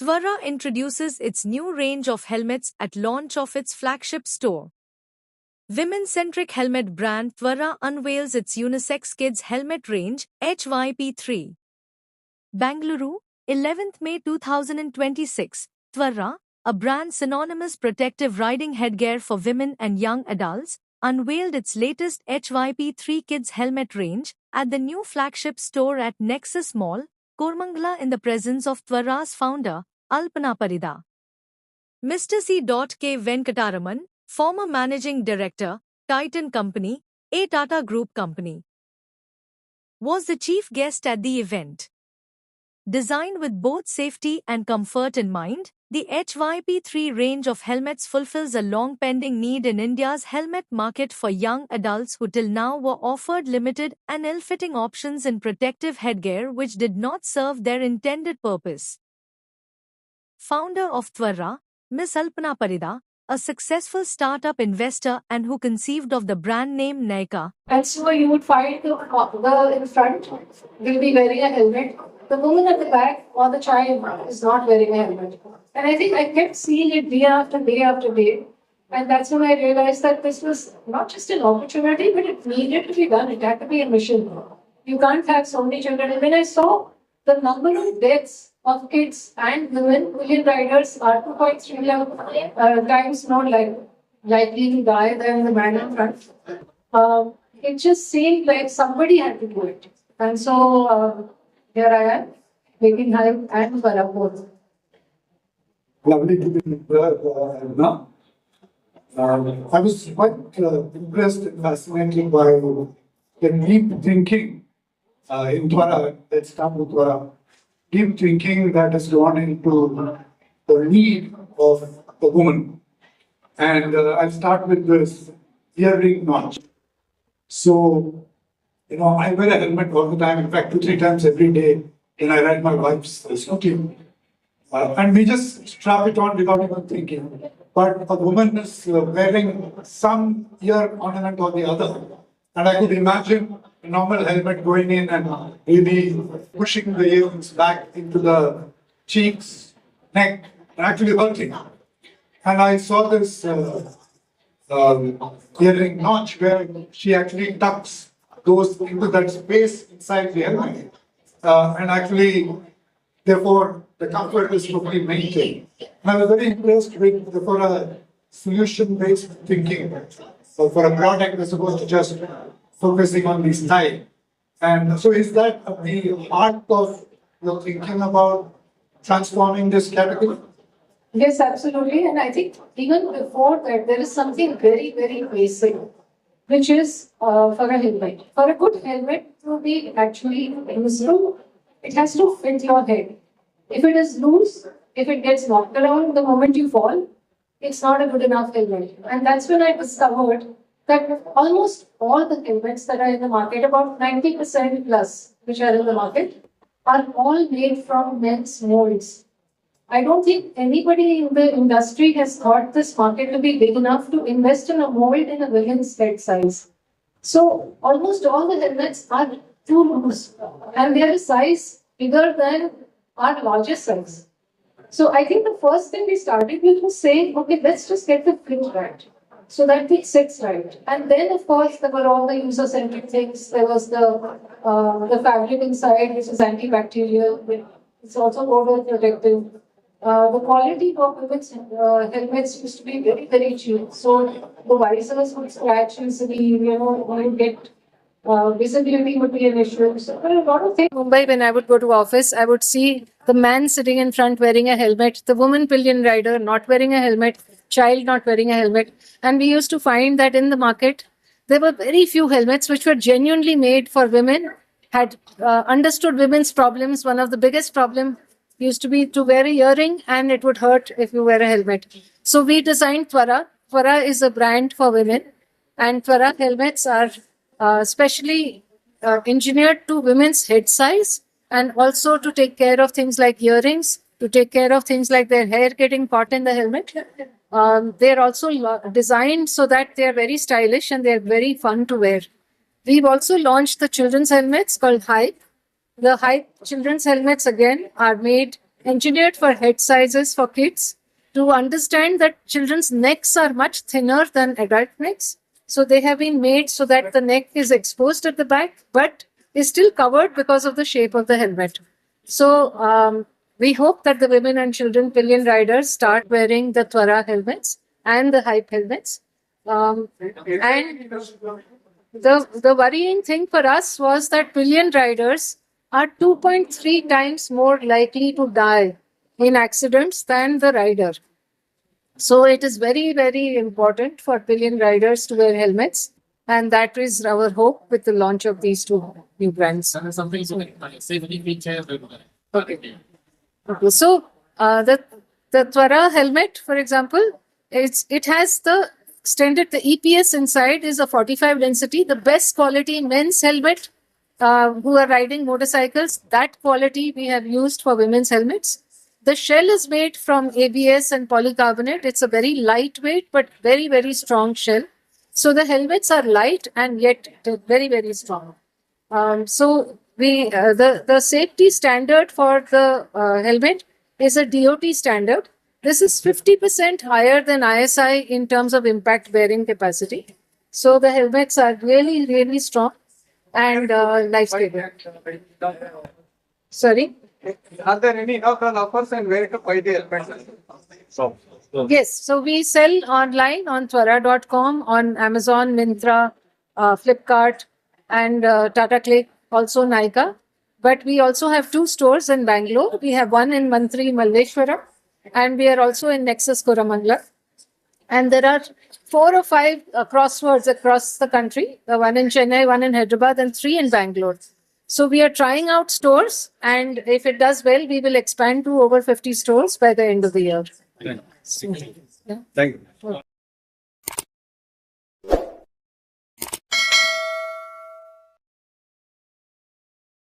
Twara introduces its new range of helmets at launch of its flagship store. Women-centric helmet brand Twara unveils its unisex kids helmet range, HYP3. Bangalore, 11th May 2026. Twara, a brand synonymous protective riding headgear for women and young adults, unveiled its latest HYP3 kids helmet range at the new flagship store at Nexus Mall, Koramangala, in the presence of Twara's founder, Alpana Parida. Mr. C. K. Venkataraman, former Managing Director, Titan Company, a Tata Group company, was the chief guest at the event. Designed with both safety and comfort in mind, the HYP3 range of helmets fulfills a long-pending need in India's helmet market for young adults who till now were offered limited and ill-fitting options in protective headgear which did not serve their intended purpose. Founder of Twara, Ms. Alpana Parida, a successful startup investor and who conceived of the brand name Nykaa. And so you would find the girl in front will be wearing a helmet. The woman at the back or the child is not wearing a helmet. And I think I kept seeing it day after day after day. And that's when I realized that this was not just an opportunity, but it needed to be done. It had to be a mission. You can't have so many children. And when I saw the number of deaths of kids and women, million riders are 2.3 times more likely to die than the man in front. It just seemed like somebody had to do it. And so here I am, making hype and Twara both. Lovely to be here, Edna. I was quite impressed and fascinated by the deep thinking in Twara. Let's start with Twara. Deep thinking that has gone into the need of the woman. And I'll start with this earring notch. So, I wear a helmet all the time. In fact, 2-3 times every day when I ride my wife's scooty. And we just strap it on without even thinking. But a woman is wearing some ear ornament or the other. And I could imagine a normal helmet going in and really pushing the earrings back into the cheeks, neck, and actually hurting. And I saw this earring notch where she actually tucks those into that space inside the helmet. And actually, therefore, the comfort is totally maintained. And I was very impressed with for a solution-based thinking. So for a product as opposed to just focusing on the style. And so is that the heart of your thinking about transforming this category? Yes, absolutely. And I think even before that, there is something very, very basic, which is for a helmet. For a good helmet to be actually useful, it has to fit your head. If it is loose, if it gets knocked around the moment you fall, it's not a good enough helmet. And that's when I discovered that almost all the helmets that are in the market, about 90% plus, which are in the market, are all made from men's molds. I don't think anybody in the industry has thought this market to be big enough to invest in a mold in a women's head size. So almost all the helmets are too loose, and they are a size bigger than our largest size. So I think the first thing we started with was saying, okay, let's just get the fit right, so that it sits right. And then, of course, there were all the user-centric things. There was the fabric inside, which is antibacterial. It's also odor protective. The quality of women's helmets used to be very, very cheap. So the visors would scratch easily, you get visibility would be an issue. So there are a lot of things. Mumbai, when I would go to office, I would see the man sitting in front wearing a helmet, the woman pillion rider not wearing a helmet, child not wearing a helmet. And we used to find that in the market, there were very few helmets which were genuinely made for women, had understood women's problems. One of the biggest problems used to be to wear a earring, and it would hurt if you wear a helmet. So we designed Twara. Twara is a brand for women, and Twara helmets are specially engineered to women's head size, and also to take care of things like earrings, to take care of things like their hair getting caught in the helmet. They're also designed so that they're very stylish and they're very fun to wear. We've also launched the children's helmets called Hype. The Hype children's helmets, again, are made engineered for head sizes for kids to understand that children's necks are much thinner than adult necks. So they have been made so that the neck is exposed at the back, but is still covered because of the shape of the helmet. So we hope that the women and children pillion riders start wearing the Twara helmets and the hype helmets. And the worrying thing for us was that pillion riders are 2.3 times more likely to die in accidents than the rider. So it is very, very important for pillion riders to wear helmets. And that is our hope with the launch of these two new brands. Safety features. Okay. So the Twara helmet, for example, it has the EPS inside is a 45 density, the best quality men's helmet who are riding motorcycles. That quality we have used for women's helmets. The shell is made from ABS and polycarbonate. It's a very lightweight but very, very strong shell. So the helmets are light and yet very, very strong. So the safety standard for the helmet is a DOT standard. This is 50% higher than ISI in terms of impact bearing capacity. So the helmets are really, really strong and life-saving. Sorry? Are there any local offers and where to buy the helmets? Yes, so we sell online on Twara.com, on Amazon, Myntra, Flipkart, and Tata Click, also Nykaa. But we also have 2 stores in Bangalore. We have one in Mantri, Malleshwaram, and we are also in Nexus, Koramangala. And there are 4 or 5 crossroads across the country, one in Chennai, one in Hyderabad, and 3 in Bangalore. So we are trying out stores, and if it does well, we will expand to over 50 stores by the end of the year. Thank you.